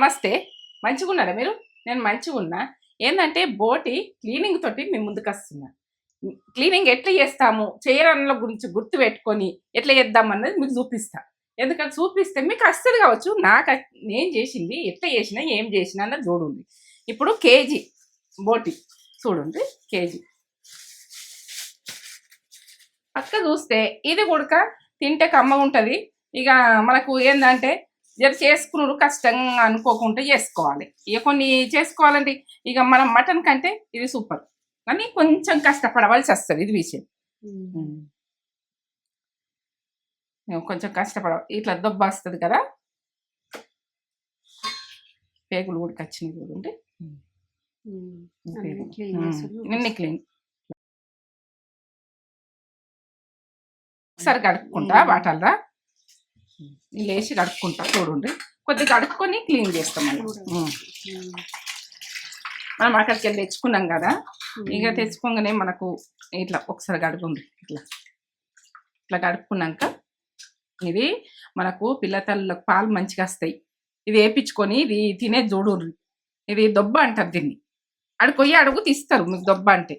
నమస్తే. మంచిగున్నారా మీరు? నేను మంచిగున్నా. ఏందంటే బోటి క్లీనింగ్ తోటి మీ ముందుకొస్తున్నా. క్లీనింగ్ ఎట్లా చేస్తాము, చేయడంలో గురించి గుర్తుపెట్టుకొని ఎట్లా చేద్దామన్నది మీకు చూపిస్తా. ఎందుకంటే చూపిస్తే మీకు అస్తది కావచ్చు. నేను చేసింది ఎట్లా చేసినా, ఏం చేసినా అన్నది చూడుండి. ఇప్పుడు కేజీ బోటి చూడండి. కేజీ పక్క చూస్తే ఇది కూడా తింటే కమ్మగుంటది. ఇక మనకు ఏందంటే చేసుకున్నాడు కష్టంగా అనుకోకుండా చేసుకోవాలి. ఇక కొన్ని చేసుకోవాలంటే ఇక మనం మటన్ కంటే ఇది సూపర్, కానీ కొంచెం కష్టపడవలసి వస్తుంది. ఇది విషయం. కొంచెం కష్టపడాలి. ఇట్లా దొబ్బ వస్తుంది కదా, పేగులు కూడా వచ్చినాయి చూడండి. నిన్న క్లీన్ ఒకసారి కడుక్కుంటా వాటల్లా లేచి కడుక్కుంటా చూడండి. కొద్దిగా కడుక్కొని క్లీన్ చేస్తాం. మనం అక్కడికి వెళ్ళి తెచ్చుకున్నాం కదా, ఇక తెచ్చుకోగానే మనకు ఇట్లా ఒకసారి కడుగుండి. ఇట్లా కడుక్కున్నాక ఇది మనకు పిల్లతల్లకు పాలు మంచిగా వస్తాయి. ఇది వేపించుకొని ఇది తినే చూడుండ్రి. ఇది దొబ్బ అంటారు దీన్ని. అడుకొయ్యి అడుగు తీస్తారు మీకు దొబ్బ అంటే.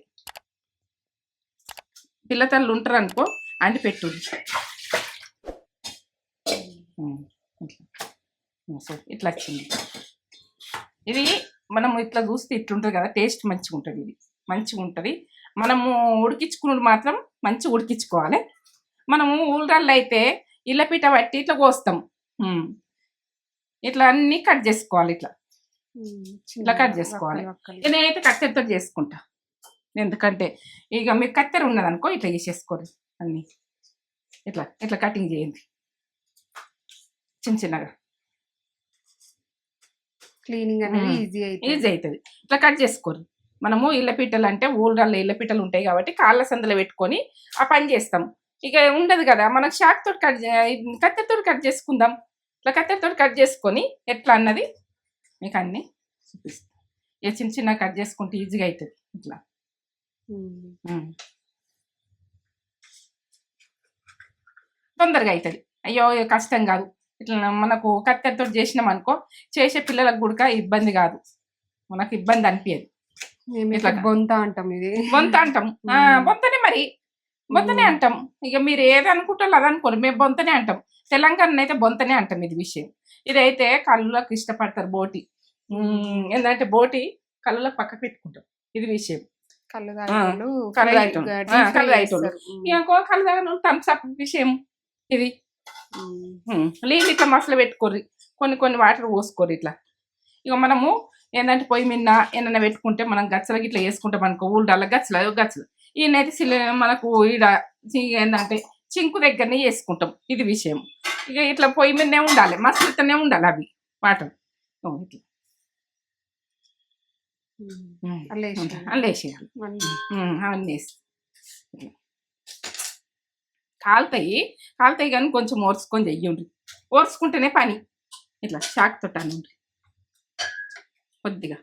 పిల్లతల్లు ఉంటారు అనుకో అంటి పెట్టు. ఇట్లా వచ్చింది. ఇది మనము ఇట్లా చూస్తే ఇట్లుంటుంది కదా, టేస్ట్ మంచిగా ఉంటుంది. ఇది మంచిగా ఉంటుంది. మనము ఉడికించుకున్నది మాత్రం మంచిగా ఉడికించుకోవాలి. మనము ఊళ్ళల్లో అయితే ఇళ్ళపీట పట్టి ఇట్లా కోస్తాం. ఇట్లా అన్నీ కట్ చేసుకోవాలి. ఇట్లా కట్ చేసుకోవాలి. నేనైతే కత్తెరతో చేసుకుంటా. ఎందుకంటే ఇక మీకు కత్తెర ఉన్నదనుకో ఇట్లా చేసేసుకోరు అన్నీ. ఇట్లా ఇట్లా కటింగ్ చేయండి చిన్న చిన్నగా. క్లీనింగ్ అనేది ఈజీ అవుతుంది. ఇట్లా కట్ చేసుకోరు. మనము ఇళ్ళపీటలు అంటే ఊళ్ళల్లో ఇళ్ళపీటలు ఉంటాయి కాబట్టి కాళ్ళ సందులో పెట్టుకొని ఆ పని చేస్తాం. ఇక ఉండదు కదా, మనకు షాక్ తోటి కత్తెరతో కట్ చేసుకుందాం. ఇట్లా కత్తెరతో కట్ చేసుకొని ఎట్లా అన్నది మీకు అన్నీ చూపిస్తాం. ఇక చిన్న చిన్న కట్ చేసుకుంటే ఈజీగా అవుతుంది. ఇట్లా తొందరగా అవుతుంది. అయ్యో కష్టం కాదు. ఇట్లా మనకు కత్తెరతో చేసినాం అనుకో, చేసే పిల్లలకు కూడా ఇబ్బంది కాదు, మనకు ఇబ్బంది అనిపించదు. ఇట్లా బొంత అంటాం. ఇది బొంత అంటాం. బొంతనే మరి, బొంతనే అంటాం. ఇక మీరు ఏది అనుకుంటారో అది అనుకోరు, మేము బొంతనే అంటాం. తెలంగాణ అయితే బొంతనే అంటాం. ఇది విషయం. ఇదైతే కళ్ళులకు ఇష్టపడతారు బోటి. ఏంటంటే బోటి కళ్ళులకు పక్క పెట్టుకుంటాం. ఇది విషయం. కళ్ళు తాగేటోళ్ళు థమ్స్ అప్ విషయం ఇది. నీళ్ళు ఇట్లా మసలు పెట్టుకోర్రి, కొన్ని వాటర్ పోసుకోరు. ఇట్లా ఇక మనము ఏంటంటే పొయ్యి మీద ఏమన్నా పెట్టుకుంటే మనం గచ్చలకి ఇట్లా వేసుకుంటాం అనుకో, ఊళ్ళ గచ్చలు ఈయనైతే మనకు ఈడ ఏంటంటే చింకు దగ్గరనే వేసుకుంటాం. ఇది విషయం. ఇక ఇట్లా పొయ్యి మీదనే ఉండాలి, మసలుతూనే ఉండాలి అవి వాటర్. ఇట్లా అల్లేసేయాలి. అవన్నీ వేసి కాలుతాయి కానీ కొంచెం ఓర్చుకొని చెయ్యండి. ఓర్చుకుంటేనే పని. ఇట్లా షాక్ తొట్టాను. కొద్దిగా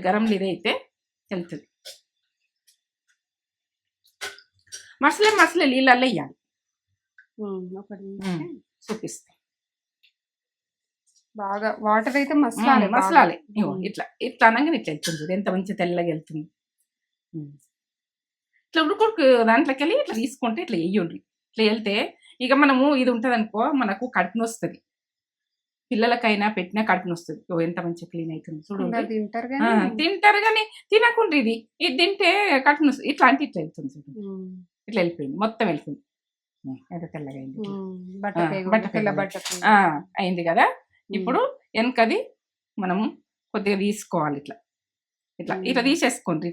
గరం నీరైతే వెళ్తుంది. మసలే నీళ్ళల్లో వేయాలి. చూపిస్తాయి. బాగా వాటర్ అయితే మసలాలి. ఇట్లా అనగానే ఇట్లా వెళ్తుంది. ఎంత మంచి తెల్లగా వెళ్తుంది. ఇట్లా ఉడుకు దాంట్లోకి వెళ్ళి ఇట్లా తీసుకుంటే ఇట్లా వేయండి. ఇట్లా వెళ్తే ఇక మనము ఇది ఉంటుంది అనుకో, మనకు కడుపుని వస్తుంది. పిల్లలకైనా పెట్టినా కడుపుని వస్తుంది. ఎంత మంచిగా క్లీన్ అవుతుంది చూడండి. తింటారు కానీ తినకుండా ఇది తింటే కడుపుని వస్తుంది. ఇట్లా అంటే ఇట్లా వెళ్తుంది చూడండి. ఇట్లా వెళ్ళిపోయింది, మొత్తం వెళ్ళిపోయింది. అయితే తెల్లగా అయింది. అయింది కదా. ఇప్పుడు వెనకది మనము కొద్దిగా తీసుకోవాలి. ఇట్లా తీసేసుకోండి.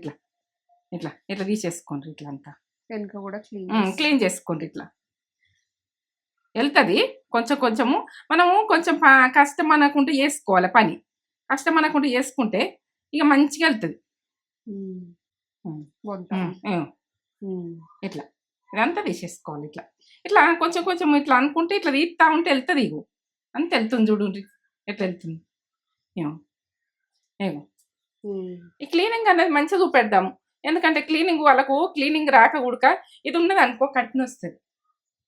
ఇట్లా తీసేసుకోండి. ఇట్లా అంతా వెనక కూడా క్లీన్ చేసుకోండి. ఇట్లా వెళ్తుంది కొంచెము. మనము కొంచెం కష్టం అనకుండా చేసుకోవాలి పని. కష్టం అనకుండా చేసుకుంటే ఇక మంచిగా వెళ్తుంది. ఇట్లా ఇదంతా తీసేసుకోవాలి. ఇట్లా కొంచెం ఇట్లా అనుకుంటే ఇట్లా తీస్తా ఉంటే వెళ్తుంది. ఇగో అంత వెళ్తుంది చూడండి. ఎట్లా వెళ్తుంది. ఈ క్లీనింగ్ అనేది మంచిగా చూపెడదాము. ఎందుకంటే వాళ్ళకు క్లీనింగ్ రాక కూడా ఇది ఉన్నది అనుకో, కట్టిన వస్తుంది.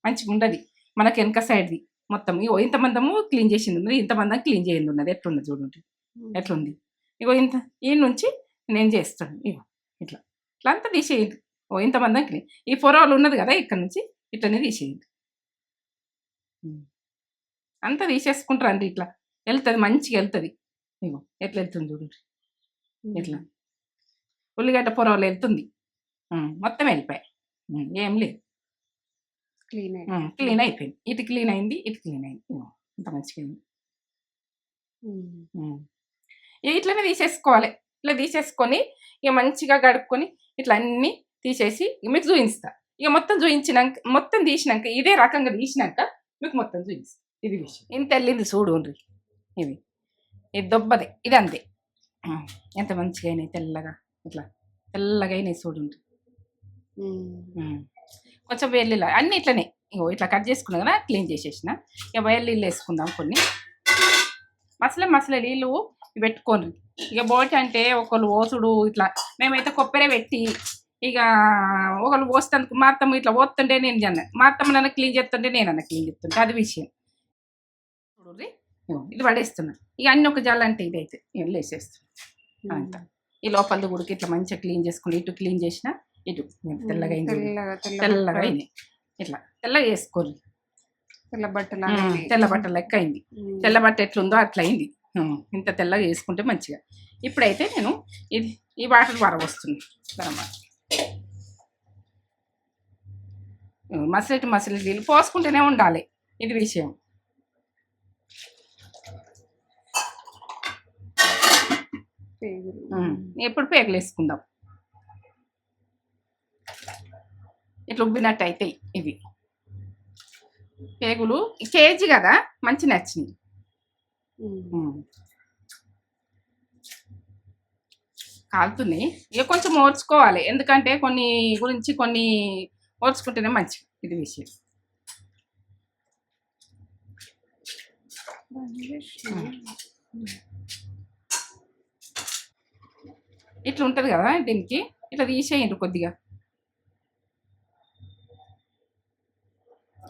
మంచిగా ఉండదు మనకి వెనక సైడ్ది. మొత్తం ఇగో ఇంతమందము క్లీన్ చేసింది ఉన్నది, ఇంతమందం క్లీన్ చేయింది ఉన్నది. ఎట్లున్నది చూడండి, ఎట్లుంది. ఇగో ఇంత ఈ నుంచి నేను చేస్తాను. ఇగో ఇట్లా ఇట్లా అంతా తీసేయండి. ఓ ఇంతమందం క్లీన్, ఈ పొరవలు ఉన్నది కదా ఇక్కడ నుంచి ఇట్లనే తీసేయండి. అంతా తీసేసుకుంటారండి. ఇట్లా వెళ్తుంది, మంచిగా వెళ్తుంది. ఇగో ఎట్లా వెళ్తుంది చూడండి, ఇట్లా ఉల్లిగడ్డ పొరవలు వెళ్తుంది. మొత్తం వెళ్ళిపోయాయి, ఏం లేదు, క్లీన్ అయిపోయింది. ఇటు క్లీన్ అయింది, ఇటు క్లీన్ అయింది. ఇగో ఇంత మంచిగా అయింది. ఇట్లనే తీసేసుకోవాలి. ఇట్లా తీసేసుకొని ఇక మంచిగా గడుక్కొని ఇట్లా అన్నీ తీసేసి మీకు చూపిస్తా. ఇక మొత్తం చూపించినాక, మొత్తం తీసినాక, ఇదే రకంగా తీసినాక మీకు మొత్తం చూపిస్తా. ఇది విషయం. ఇంత వెళ్ళింది చూడు, ఇది దొబ్బది, ఇది అంతే. ఎంత మంచిగా అయినాయి, తెల్లగా ఇట్లా తెల్లగా అయినాయి చూడండి. కొంచెం వెల్లుల్లి అన్నీ ఇట్లనే ఇగో ఇట్లా కట్ చేసుకున్నా కదా, క్లీన్ చేసేసిన. ఇక వెల్లుల్లి వేసుకుందాం కొన్ని. మసలే నీళ్ళు పెట్టుకోండి. ఇక బోటి అంటే ఒకళ్ళు ఓసుడు ఇట్లా, మేమైతే కొబ్బరి పెట్టి ఇక ఒకళ్ళు పోస్తందుకు మా అత్తమ్మ ఇట్లా పోతుంటే నేను జన్న, మా అత్తమ్మ నన్ను క్లీన్ చేస్తుంటే నేనన్నా క్లీన్ చేస్తుంటే అది విషయం. చూడండి ఇది పడేస్తున్నా. ఇక అన్ని ఒక జల్ల అంటే ఇదైతే నేను వేసేస్తున్నా అంతా. ఈ లోపల గుడికి ఇట్లా మంచిగా క్లీన్ చేసుకుని, ఇటు క్లీన్ చేసిన, ఇటు తెల్లగా అయింది, తెల్లగా అయినాయి. ఇట్లా తెల్లగా వేసుకోరు, తెల్ల బట్ట లెక్క అయింది. తెల్ల బట్ట ఎట్లుందో అట్లా అయింది. ఇంత తెల్లగా వేసుకుంటే మంచిగా. ఇప్పుడైతే నేను ఇది ఈ వాటర్ వరవస్తుంది అన్నమాట. మసలి నీళ్ళు పోసుకుంటూనే ఉండాలి, ఇది విషయం. ఎప్పుడు పేగులు వేసుకుందాం. ఇట్లా ఉబ్బినట్టు అవుతాయి ఇవి పేగులు. కేజీ కదా, మంచి నచ్చినాయి. కాలుతున్నాయి, ఇక కొంచెం ఓర్చుకోవాలి. ఎందుకంటే కొన్ని గురించి కొన్ని ఓర్చుకుంటేనే మంచిది, ఇది విషయం. ఇట్లా ఉంటుంది కదా, దీనికి ఇట్లా తీసేయండి కొద్దిగా,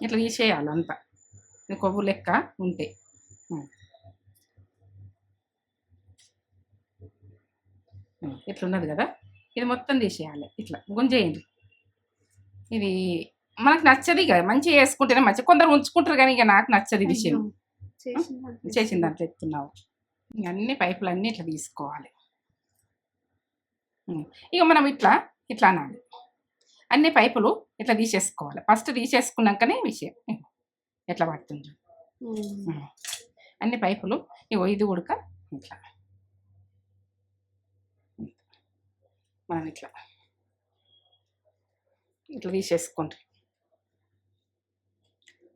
ఇట్లా తీసేయాలి అంతా. ఇది కొవ్వు లెక్క ఉంటే ఇట్లున్నది కదా, ఇది మొత్తం తీసేయాలి. ఇట్లా గుంజేయండి. ఇది మనకు నచ్చదు, ఇక మంచిగా వేసుకుంటేనే మంచిగా. కొందరు ఉంచుకుంటారు కానీ ఇక నాకు నచ్చదు విషయం. చేసిన దాంట్లో ఎత్తున్నావు. ఇక అన్ని పైపులు అన్నీ ఇట్లా తీసుకోవాలి. ఇక మనం ఇట్లా అనాలి. అన్ని పైపులు ఇట్లా తీసేసుకోవాలి. ఫస్ట్ తీసేసుకున్నాకనే విషయం ఎట్లా పడుతుంది. అన్ని పైపులు ఇగో ఇది ఉడక ఇట్లా మనం ఇట్లా తీసేసుకుంటాం.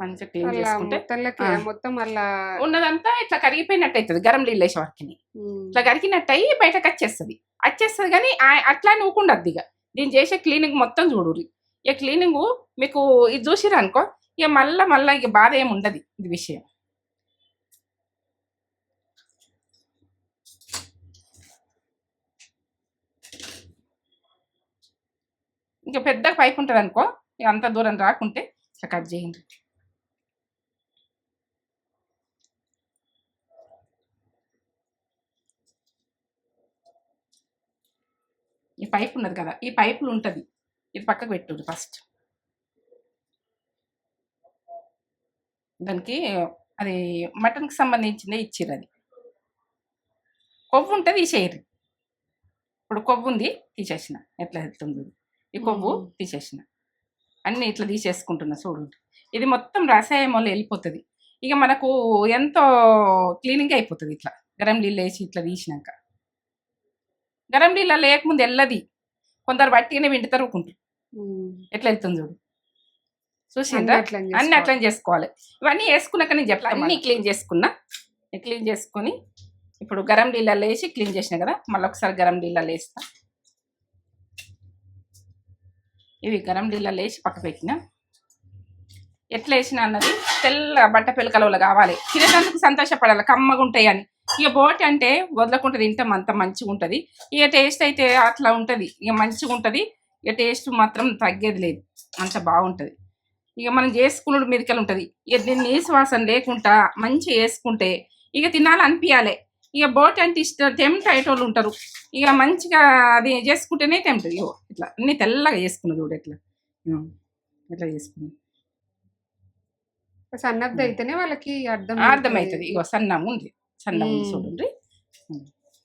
మంచిగా క్లీన్ చేసుకుంటే మొత్తం అలా ఉన్నదంతా ఇట్లా కరిగిపోయినట్టు అవుతుంది. గరం నీళ్ళు వేసే వరకు ఇట్లా కరిగినట్టు అయ్యి బయటకు వచ్చేస్తుంది కానీ అట్లా నూకుండద్దు. ఇక దీన్ని చేసే క్లీనింగ్ మొత్తం చూడుర్రి. ఇక క్లీనింగ్ మీకు ఇది చూసిరు అనుకో, ఇక మళ్ళా ఇక బాధ ఏమి ఉండదు. ఇది విషయం. ఇంకా పెద్ద పైపు ఉంటుంది అనుకో, ఇక అంత దూరం రాకుంటే ఇట్లా కట్ చేయండి. ఈ పైపు ఉన్నది కదా, ఈ పైపులు ఉంటుంది, ఇది పక్కకు పెట్టుడు. ఫస్ట్ దానికి అది మటన్కి సంబంధించిందే ఇచ్చిర్రు. అది కొవ్వు ఉంటుంది, తీసేయరు. ఇప్పుడు కొవ్వు ఉంది, తీసేసిన. ఎట్లా వెళ్తుంది ఈ కొవ్వు, తీసేసిన. అన్నీ ఇట్లా తీసేసుకుంటున్నా చూడండి. ఇది మొత్తం రసాయనంలో వెళ్ళిపోతుంది. ఇక మనకు ఎంతో క్లీనింగ్ అయిపోతుంది. ఇట్లా గరం నీళ్ళు వేసి ఇట్లా తీసినాక. గరం నీళ్ళ లేకముందు వెళ్ళది, కొందరు బట్టిగానే వింటుతారు ఊకుంటారు. ఎట్లా వెళ్తుంది చూడు, చూసిందా? అన్ని అట్లా చేసుకోవాలి. ఇవన్నీ వేసుకున్నాక నేను చెప్పాను. అన్నీ క్లీన్ చేసుకున్నా. క్లీన్ చేసుకొని ఇప్పుడు గరం నీళ్ళల్లో వేసి క్లీన్ చేసిన కదా, మళ్ళీ ఒకసారి గరం నీళ్ళల్లో వేస్తా. ఇవి గరం నీళ్ళల్లో వేసి పక్క పెట్టిన. ఎట్లా వేసినా అన్నది తెల్ల బట్ట పిల్లకలవలు కావాలి. తినేటందుకు సంతోషపడాలి, కమ్మగా ఉంటాయి అని. ఇక బోటి అంటే వదలకుండా తింటాం, అంత మంచిగా ఉంటుంది. ఇక టేస్ట్ అయితే అట్లా ఉంటుంది, ఇక మంచిగా ఉంటుంది. ఇక టేస్ట్ మాత్రం తగ్గేది లేదు, అంత బాగుంటుంది. ఇక మనం చేసుకున్నాడు మీదకెళ్ళి ఉంటుంది. ఇక దీన్ని నీసు వాసన లేకుండా మంచిగా వేసుకుంటే ఇక తినాలనిపించాలి. ఇక బోటి అంటే ఇష్టం టెంప్ట్ అయ్యేటోళ్ళు ఉంటారు. ఇక మంచిగా అది చేసుకుంటేనే టెంప్ట్. ఇగో ఇట్లా అన్ని తెల్లగా చేసుకున్నా చూడు ఎట్లా ఎట్లా చేసుకున్నా సన్నది అయితేనే వాళ్ళకి అర్థమవుతుంది. ఇగో సన్నం ఉంది చూడండి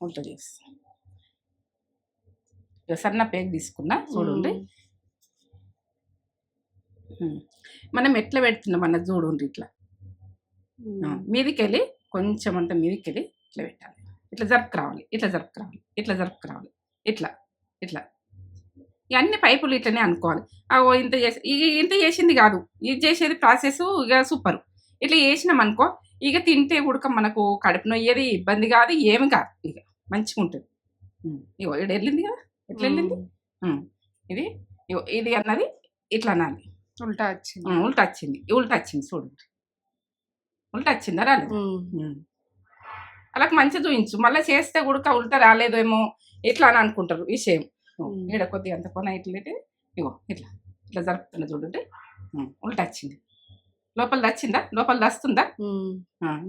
ఉంటుంది. ఇక సన్న పేగు తీసుకున్నా చూడండి. మనం ఎట్లా పెడుతున్నాం అన్నది చూడండి. ఇట్లా మీదికెళ్ళి కొంచెం అంతా మీదికెళ్ళి ఇట్లా పెట్టాలి. ఇట్లా జరుపు రావాలి, ఇట్లా జరుపు రావాలి, ఇట్లా జరుపు రావాలి, ఇట్లా ఇట్లా ఇక అన్ని పైపులు ఇట్లనే అనుకోవాలి. ఇంత చేసి ఇంత చేసింది కాదు, ఇది చేసేది ప్రాసెస్ ఇక సూపర్. ఇట్లా చేసినాం అనుకో ఇక తింటే కూడా మనకు కడుపు నొయ్యేది ఇబ్బంది కాదు, ఏమి కాదు, ఇక మంచిగా ఉంటుంది. ఇగో ఇక్కడ వెళ్ళింది కదా, ఎట్లా వెళ్ళింది ఇది. ఇగో ఇది అన్నది ఇట్లా అనాలి. ఉల్టా వచ్చింది, ఉల్టా వచ్చింది, ఉల్టా వచ్చింది చూడండి. ఉల్టా వచ్చిందా రాలేదు. అలా మంచిగా చూపించు. మళ్ళీ చేస్తే కూడా ఉల్టా రాలేదేమో ఇట్లా అని అనుకుంటారు విషయం. ఈడ కొద్దిగా అంత కొన ఇట్లయితే ఇగో ఇట్లా ఇట్లా జరుపుతున్నా చూడండి. ఉల్టా వచ్చింది. లోపల వచ్చిందా, లోపల వస్తుందా,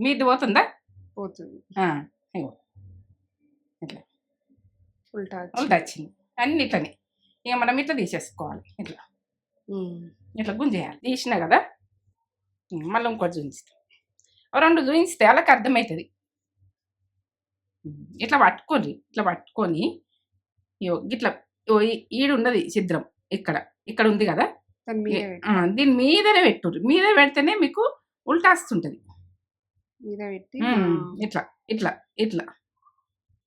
మీది పోతుందా, పోతుంది. ఇగో ఇట్లా ఉల్టా ఉల్టా వచ్చింది. అన్ని ఇట్లనే ఇక మనం ఇట్లా తీసేసుకోవాలి. ఇట్లా ఇట్లా గుంజేయాలి. తీసినా కదా మళ్ళీ ఇంకోటి చూపిస్తాం. రెండు చూపిస్తే వాళ్ళకి అర్థమవుతుంది. ఇట్లా పట్టుకొని ఇట్లా ఈడు ఉన్నది ఛిద్రం ఇక్కడ ఉంది కదా, దీని మీదనే పెట్టుర్రు. మీద పెడితేనే మీకు ఉల్టా వస్తుంటది. ఇట్లా ఇట్లా ఇట్లా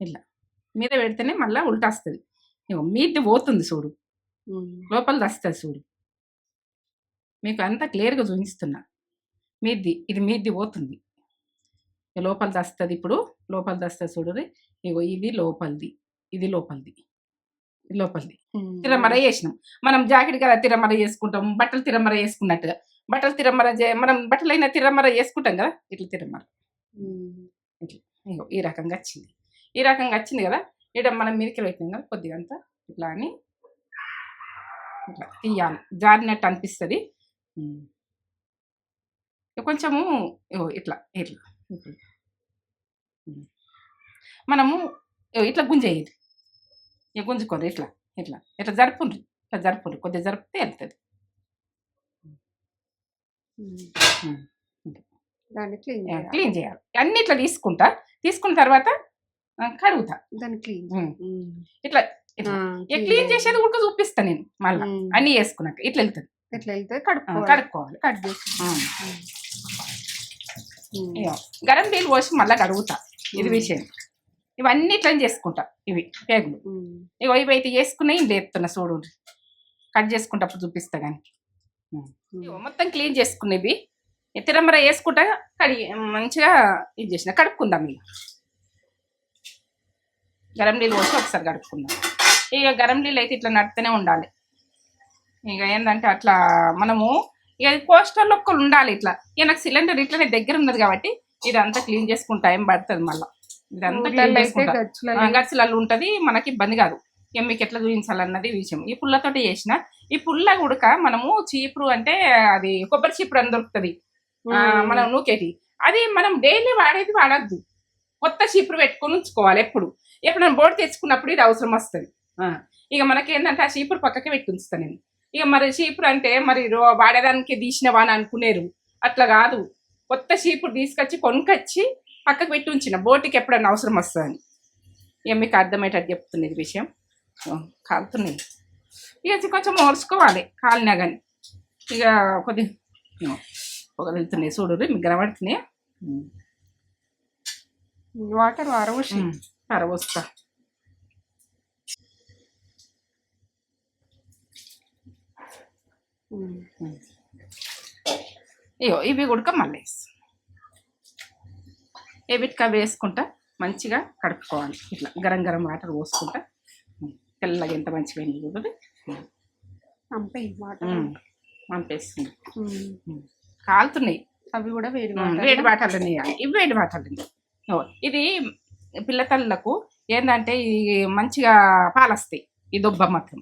ఇట్లా మీద పెడితేనే మళ్ళీ ఉల్టా వస్తుంది. మీది పోతుంది చూడు, లోపలిది వస్తుంది చూడు. మీకు అంతా క్లియర్గా చూపిస్తున్నా. ఇది మీది పోతుంది, లోపలిది వస్తుంది. ఇప్పుడు లోపలిది వస్తుంది చూడు. ఇగో ఇది లోపలిది, ఇది లోపలిది, తిరమర వేసినాం. మనం జాకెట్ కదా తిరమర చేసుకుంటాం, బట్టలు తిరమర చేసుకున్నట్టుగా బట్టలు తిరమర మనం బట్టలైనా తిరమర చేసుకుంటాం కదా, ఇట్లా తిరమర ఇట్లా ఇగో ఈ రకంగా వచ్చింది కదా. ఇక్కడ మనం మీదకి పెట్టినాం కదా, కొద్దిగా అంతా ఇట్లా అని ఇట్లా తీయాలి. జారినట్టు అనిపిస్తుంది కొంచెము. ఇట్లా ఇట్లా మనము ఇట్లా గుంజేది. ఇక గుంజుకోరు. ఇట్లా ఇట్లా ఇట్లా జరుపుండ్రి కొద్దిగా జరిపితే వెళ్తుంది. క్లీన్ చేయాలి. అన్ని ఇట్లా తీసుకున్న తర్వాత కడుగుతా. ఇట్లా క్లీన్ చేసేది కూడా చూపిస్తా నేను. మళ్ళీ అన్ని వేసుకున్నాక ఇట్లా వెళ్తుంది. కడుక్కోవాలి. గరం నీళ్ళు పోసి మళ్ళీ కడుగుతా. ఇది విషయం. ఇవన్నీ ఇట్లా చేసుకుంటా. ఇవి పేగులు ఇవి అయితే చేసుకున్నాయి లేపుతున్నా చూడు. కట్ చేసుకుంటప్పుడు చూపిస్తా. కానీ మొత్తం క్లీన్ చేసుకునేవి తిరమర వేసుకుంటా. కడిగి మంచిగా ఇది చేసిన కడుక్కుందాం. ఇక గరం నీళ్ళు పోసి ఒకసారి కడుక్కుందాం. ఇక గరం నీళ్ళు అయితే ఇట్లా నడుతూనే ఉండాలి. ఇక ఏంటంటే అట్లా మనము ఇక కోస్టల్లో ఒక్కరు ఉండాలి. ఇట్లా ఇక నాకు సిలిండర్ ఇట్లా దగ్గర ఉన్నది కాబట్టి ఇదంతా క్లీన్ చేసుకుంటా. ఏం పడుతుంది మళ్ళీ ఇదంతా క్లీన్ చేసుకుంటా. గచ్చులలో ఉంటుంది, మనకి ఇబ్బంది కాదు. ఇక మీకు ఎట్లా చూపించాలన్నది విషయం. ఈ పుల్లతోటి చేసిన ఈ పుల్ల గుడక మనము చీపురు అంటే అది కొబ్బరి చీపురు అని దొరుకుతుంది మనం నూకేటి. అది మనం డైలీ వాడద్దు. కొత్త చీపురు పెట్టుకొని ఉంచుకోవాలి. ఎప్పుడు బోర్డు తెచ్చుకున్నప్పుడు ఇది అవసరం వస్తుంది. ఇక మనకి ఏంటంటే ఆ చీపురు పక్కకి పెట్టి ఉంచుతాను నేను. ఇక మరి చీపురు అంటే మరి వాడేదానికి తీసినవా అని అనుకునేరు. అట్లా కాదు, కొత్త చీపురు తీసుకొచ్చి కొనుకొచ్చి పక్కకు పెట్టి ఉంచిన బోటికి ఎప్పుడైనా అవసరం వస్తుందని. ఇక మీకు అర్థమయ్యేటట్టు చెప్తున్నది విషయం. కాలుతున్నాయి. ఇక కొంచెం మోర్చుకోవాలి కాలినా కానీ. ఇక కొద్దిగా పొగ వెళ్తున్నాయి చూడు, మీకు కనబడుతున్నాయి. వాటర్ అరవస్తా. ఇగో ఇవి కూడా మళ్ళీ వీటికి అవి వేసుకుంటా మంచిగా కడుపుకోవాలి. ఇట్లా గరం వాటర్ పోసుకుంటా. తెల్లగా ఎంత మంచిగా అయింది చూడండి. పంపేస్తుంది. కాలుతున్నాయి. అవి కూడా వేడి వాటర్లు వేయాలి. ఇవి వేడి వాటర్లు. ఇది పిల్లతల్లకు ఏంటంటే ఇది మంచిగా పాలొస్తాయి. ఈ దొబ్బ మాత్రం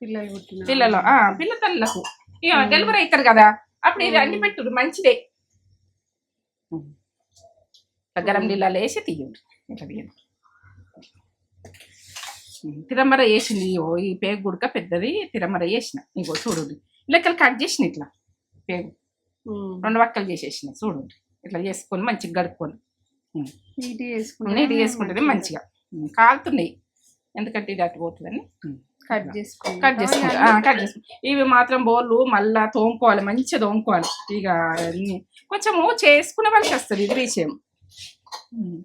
పిల్లలు పుట్టిన పిల్లలు పిల్ల తల్లులకు ఇక డెలివరీ అవుతారు కదా అప్పుడు ఇది అన్ని పెట్టుడు మంచిదే. గరం నీళ్ళలో వేసి తీయండి. ఇట్లా తీయండి. తిరమర వేసింది. ఈ పేగు గుడక పెద్దది తిరమర వేసిన. ఇంకో చూడండి లెక్కలు కట్ చేసిన ఇట్లా పేగు 2 వక్కలు చేసేసిన. చూడండి ఇట్లా చేసుకొని మంచిగా గడుపుకొని నీట్గా చేసుకుంటుంది మంచిగా. కాలుతున్నాయి ఎందుకంటే ఇది అటు పోతుందని కట్ చేసుకుంటా. ఇవి మాత్రం బోళ్ళు మళ్ళా తోముకోవాలి, మంచిగా తోముకోవాలి. ఇక కొంచెము చేసుకునే వాళ్ళకి వస్తుంది ఇది విషయం.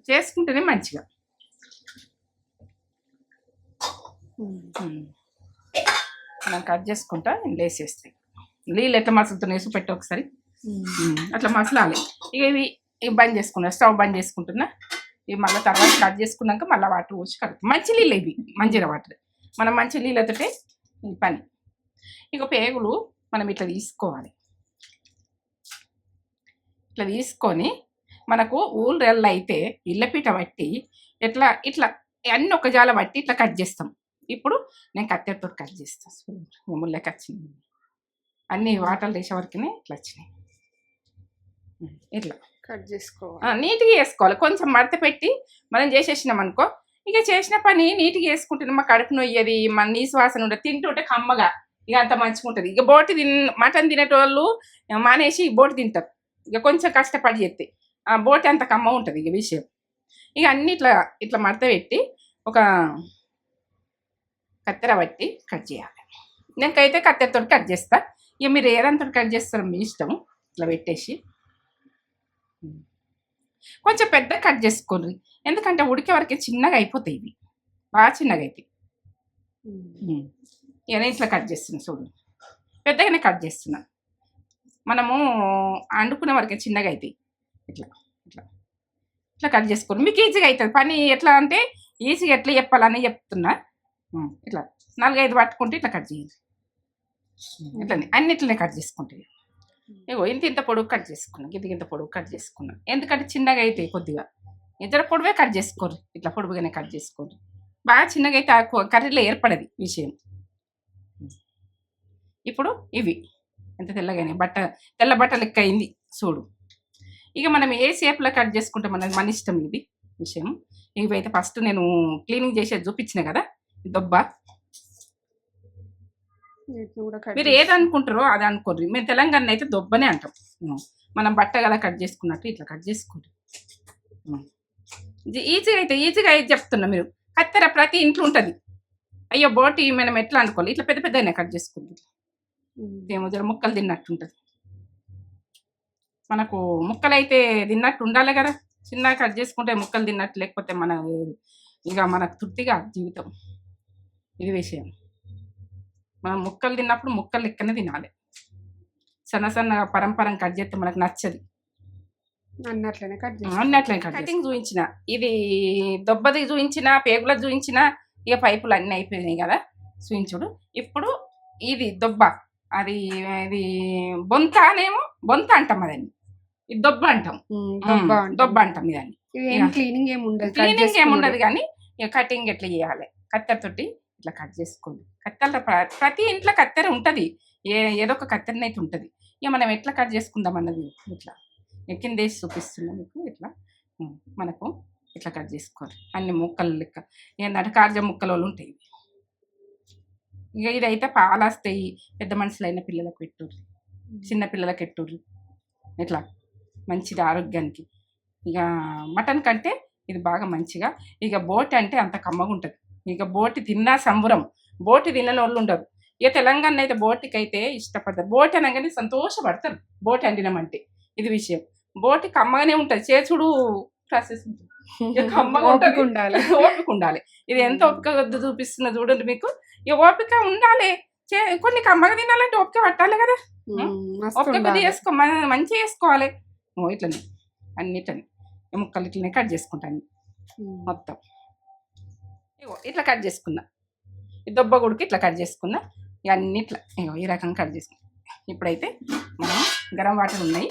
చేసుకుంటేనే మంచిగా. మనం కట్ చేసుకుంటా లేసేస్తాయి. నీళ్ళు ఎట్లా మసులుతున్నాయి వేసి పెట్టి ఒకసారి అట్లా మసలాలి. ఇక ఇవి బంద్ చేసుకున్నా, స్టవ్ బంద్ చేసుకుంటున్నా. ఇవి మళ్ళీ తర్వాత కట్ చేసుకున్నాక మళ్ళీ వాటర్ పోసి కడుపు. మంచి నీళ్ళు ఇవి మంచిగా వాటర్. మనం మంచి నీళ్ళతోటే ఈ పని. ఇక పేగులు మనం ఇట్లా తీసుకోవాలి. ఇట్లా తీసుకొని మనకు ఊళ్ళల్లో అయితే ఇళ్ళపీట బట్టి ఇట్లా ఇట్లా అన్నీ ఒక జాల బట్టి ఇట్లా కట్ చేస్తాం. ఇప్పుడు నేను కత్తెరతో కట్ చేస్తాను. ముళ్ళకి వచ్చింది అన్నీ వాటర్లు వేసే వరకునే ఇట్లా వచ్చినాయి. ఇట్లా కట్ చేసుకోవాలి. నీట్గా వేసుకోవాలి. కొంచెం మడత పెట్టి మనం చేసేసినాం అనుకో ఇక చేసిన పని నీట్గా వేసుకుంటుంది. మా కడుపు నొయ్యది, మన నీసు వాసన ఉండదు, తింటుంటే కమ్మగా ఇక అంత మంచిగా ఉంటుంది. ఇక బోటి మటన్ తినేటోళ్ళు మానేసి బోటి తింటారు. ఇక కొంచెం కష్టపడి చేస్తే ఆ బోటి అంత కమ్మ ఉంటుంది ఇక విషయం. ఇక అన్ని ఇట్లా ఇట్లా మడత పెట్టి ఒక కత్తెర బట్టి కట్ చేయాలి. నేనైతే కత్తెరతో కట్ చేస్తా. ఇక మీరు ఏదంతా కట్ చేస్తారో మీ ఇష్టం. ఇట్లా పెట్టేసి కొంచెం పెద్ద కట్ చేసుకోండి. ఎందుకంటే ఉడికే వరకే చిన్నగా అయిపోతాయి. ఇవి బాగా చిన్నగా అవుతాయి. నేను ఇట్లా కట్ చేస్తున్నా చూడండి. పెద్దగానే కట్ చేస్తున్నా. మనము వండుకునే వరకే చిన్నగా అవుతాయి. ఇట్లా ఇట్లా ఇట్లా కట్ చేసుకోండి. మీకు ఈజీగా అవుతుంది పని. ఎట్లా అంటే ఈజీగా ఎట్లా చెప్పాలని చెప్తున్నా. ఇట్లా 4-5 పట్టుకుంటే ఇట్లా కట్ చేయండి. ఇట్లనే అన్నిట్లనే కట్ చేసుకుంటాయి. ఇగో ఇంత పొడుగు కట్ చేసుకున్నా, ఇంత పొడుగు కట్ చేసుకున్నా. ఎందుకంటే చిన్నగా అయితే కొద్దిగా ఇద్దరు పొడవే కట్ చేసుకోరు. ఇట్లా పొడుగుగానే కట్ చేసుకోరు. బాగా చిన్నగా అయితే కర్రీలో ఏర్పడది విషయం. ఇప్పుడు ఇవి ఎంత తెల్లగానే తెల్ల బట్ట లెక్క అయింది చూడు. ఇక మనం ఏ షేప్లో కట్ చేసుకుంటాం అన్నది మన ఇష్టం. ఇది విషయం. ఇవైతే ఫస్ట్ నేను క్లీనింగ్ చేసేది చూపించిన కదా దొబ్బ. మీరు ఏది అనుకుంటారో అది అనుకోర్రి. మేము తెలంగాణ అయితే దొబ్బనే అంటాం. మనం బట్ట కదా కట్ చేసుకున్నట్టు ఇట్లా కట్ చేసుకోండి. ఈజీగా అయితే చెప్తున్నా. మీరు కత్తెర ప్రతి ఇంట్లో ఉంటుంది. అయ్యో బోటి మనం ఎట్లా అనుకోవాలి ఇట్లా పెద్ద పెద్దనే కట్ చేసుకుంది. ఏమో జర ముక్కలు తిన్నట్టుంటుంది. మనకు ముక్కలు అయితే తిన్నట్టు ఉండాలి కదా. చిన్నగా కట్ చేసుకుంటే ముక్కలు తిన్నట్టు, లేకపోతే మనకు తృప్తిగా జీవితం. ఇది విషయం. మనం ముక్కలు తిన్నప్పుడు ముక్కలు లెక్కనే తినాలి. సన్నగా పరంపరం కట్ చేస్తే మనకు నచ్చది. అన్నట్లనే కటింగ్ చూపించిన, ఇది దొబ్బది చూపించిన, పేగులకు చూపించిన. ఇక పైపులు అన్నీ అయిపోయినాయి కదా చూపించుడు. ఇప్పుడు ఇది దొబ్బ, అది ఇది బొంతనేమో బొంత అంటాం. అదండి ఇది దొబ్బ అంటాం. దొబ్బ అంటాం. ఇదాన్ని క్లీనింగ్ ఏముండదు కానీ ఇక కటింగ్ ఎట్లా చేయాలి కత్తెరతోటి ఇట్లా కట్ చేసుకోండి. కత్తెర ప్రతి ఇంట్లో కత్తెర ఉంటుంది. ఏదో ఒక కత్తెరన అయితే ఉంటుంది. ఇక మనం ఎట్లా కట్ చేసుకుందాం అన్నది ఇట్లా కింద వేసి చూపిస్తున్నాం మీకు. ఇట్లా మనకు ఇట్లా కట్ చేసుకోవాలి. అన్ని ముక్కలు లెక్క ఏంటంటే కార్జ ముక్కలు ఉంటాయి. ఇక ఇదైతే పాలు వస్తాయి. పెద్ద మనుషులైన పిల్లలకు పెట్టుర్రి, చిన్న పిల్లలకు పెట్టుర్రి. ఇట్లా మంచిది ఆరోగ్యానికి. ఇక మటన్ కంటే ఇది బాగా మంచిగా. ఇక బోటి అంటే అంత కమ్మగా ఉంటుంది. ఇక బోటి తిన్నా సంబరం. బోటి తినని వాళ్ళు ఉండరు. ఇక తెలంగాణ అయితే బోటికి అయితే ఇష్టపడతారు. బోటి అనగానే సంతోషపడతారు బోటి వండినామంటే. ఇది విషయం. బోటి కమ్మగానే ఉంటుంది. చేసుడు ప్రాసెస్ ఉంటుంది. ఓపిక ఉండాలి. ఇది ఎంత ఓపిక చూపిస్తున్నా చూడండి మీకు. ఇక ఓపిక ఉండాలి. కొన్ని కమ్మగా తినాలంటే ఓపిక పట్టాలి కదా. ఓపిక కొద్దిగా చేసుకో, మంచిగా వేసుకోవాలి. ఇట్లనే అన్నిట్లని ముక్కలు ఇట్లనే కట్ చేసుకుంటాను మొత్తం. ఇట్లా కట్ చేసుకున్నా. ఈ దొబ్బ గుడికి ఇట్లా కట్ చేసుకున్నా. ఇవన్నీ ఇట్లా ఈ రకంగా కట్ చేసుకున్నా. ఇప్పుడైతే మనం గరం వాటర్ ఉన్నాయి.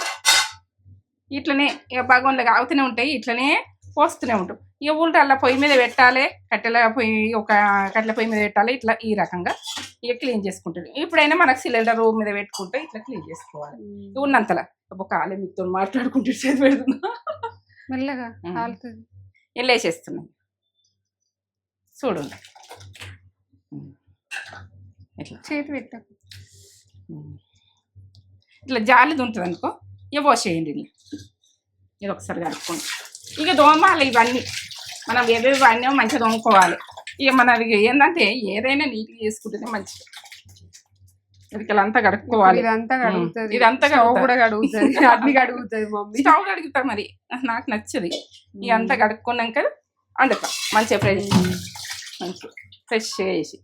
ఇట్లనే ఇక బాగోన్లగా అవుతూనే ఉంటాయి. ఇట్లనే పోస్తూనే ఉంటాం. ఇక ఊళ్ళో పొయ్యి మీద పెట్టాలి, కట్టెల పొయ్యి మీద పెట్టాలి. ఇట్లా ఈ రకంగా ఇక క్లీన్ చేసుకుంటుంది. ఇప్పుడైనా మనకు సిలిండర్ మీద పెట్టుకుంటే ఇట్లా క్లీన్ చేసుకోవాలి. ఉన్నంతలా ఒక కాలే మీతో మాట్లాడుకుంటే చేతి పెడుతున్నా, మెల్లగా కాలుతుంది. వెళ్ళేసేస్తున్నాయి చూడండి. ఇట్లా చేతి పెట్టకు. ఇట్లా జాలిది ఉంటుంది అనుకో, ఇక పోసేయండి. ఇది ఒకసారి కలుపుకోండి. ఇక దోమాలి ఇవన్నీ మనం ఏవేవి అన్నీ మంచిగా దోముకోవాలి. ఇక మనది ఏంటంటే ఏదైనా నీట్గా చేసుకుంటేనే మంచిది. ఇదికెళ్ళంతా కడుక్కోవాలి. ఇదంతా కడుగుతుంది, ఇదంతా కూడా కడుగుతుంది, అన్ని కడుగుతుంది మమ్మీ. స్టవ్ కడుగుతా, మరి నాకు నచ్చది. ఇదంతా కడుక్కున్నాక వండుతాం మంచిగా ఫ్రెష్ చేసి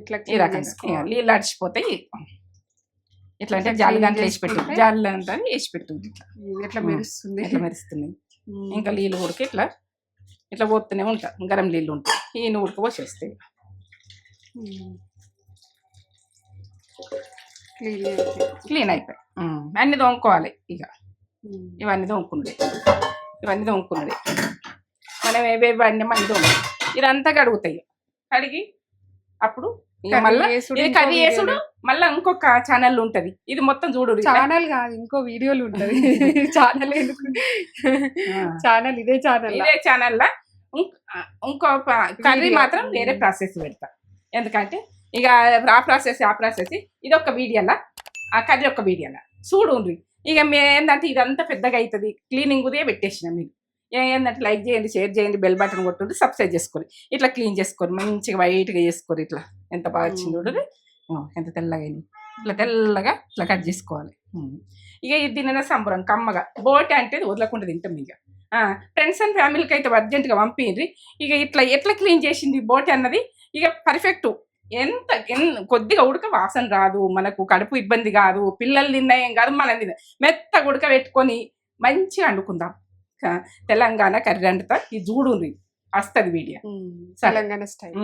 ఇట్లా ఈ రకంగా నీళ్ళు అడిచిపోతాయి. ఇట్లా అంటే జాలి దాంట్లో వేసి పెట్టు, జాలి అంతా వేసి పెట్టు. ఇట్లా మెరుస్తుంది, ఇట్లా మెరుస్తుంది. ఇంకా నీళ్ళు ఉడికి ఇట్లా ఇట్లా పోతూనే ఉంటా. గరం నీళ్ళు ఉంటాయి, ఈ ఉడక పోసేస్తాయి. క్లీన్ అయిపోయి అన్ని దోముకోవాలి. ఇక ఇవన్నీ దోముకున్నాడు మనం ఏవేవి అన్నీ మళ్ళీ దోముకోవాలి. ఇదంతా కడుగుతాయి. కడిగి అప్పుడు మళ్ళీ కర్రీ చేసుడు మళ్ళీ ఇంకొక ఛానల్ ఉంటది. ఇది మొత్తం చూడు. ఛానల్ కాదు, ఇంకో వీడియోలు ఉంటది. ఛానల్ ఛానల్ ఇదే ఛానల్ లా ఇంకో కర్రీ మాత్రం వేరే ప్రాసెస్ పెడతా. ఎందుకంటే ఇక ఆ ప్రాసెస్ ఇది ఒక వీడియోలా, ఆ కర్రీ ఒక వీడియోలా చూడు. ఇక ఏంటంటే ఇదంతా పెద్దగా అవుతుంది. క్లీనింగ్ ఉదయం పెట్టేసిన మీరు ఏంటంటే లైక్ చేయండి, షేర్ చేయండి, బెల్ బటన్ కొట్టుండి సబ్స్క్రైబ్ చేసుకోండి. ఇట్లా క్లీన్ చేసుకోండి, మంచిగా వైట్గా చేసుకోండి. ఇట్లా ఎంత బాగా వచ్చింది చూడండి, ఎంత తెల్లగా అయింది. ఇట్లా తెల్లగా ఇట్లా కట్ చేసుకోవాలి. ఇక ఇది తినడం సంబరం కమ్మగా. బోటి అంటే వదలకుండా తింటాం. ఇక ఫ్రెండ్స్ అండ్ ఫ్యామిలీకి అయితే అర్జెంటుగా పంపిండ్రి. ఇక ఇట్లా ఎట్లా క్లీన్ చేసింది బోటి అన్నది ఇక పర్ఫెక్ట్. కొద్దిగా ఉడక వాసన రాదు, మనకు కడుపు ఇబ్బంది కాదు, పిల్లలు తిన్నాయేం కాదు, మనం తిన్నా మెత్తగా ఉడక పెట్టుకొని మంచిగా వండుకుందాం. తెలంగాణ కర్రీ వండుతా. ఈ చూడు వస్తుంది వీడియో, తెలంగాణ స్టైల్.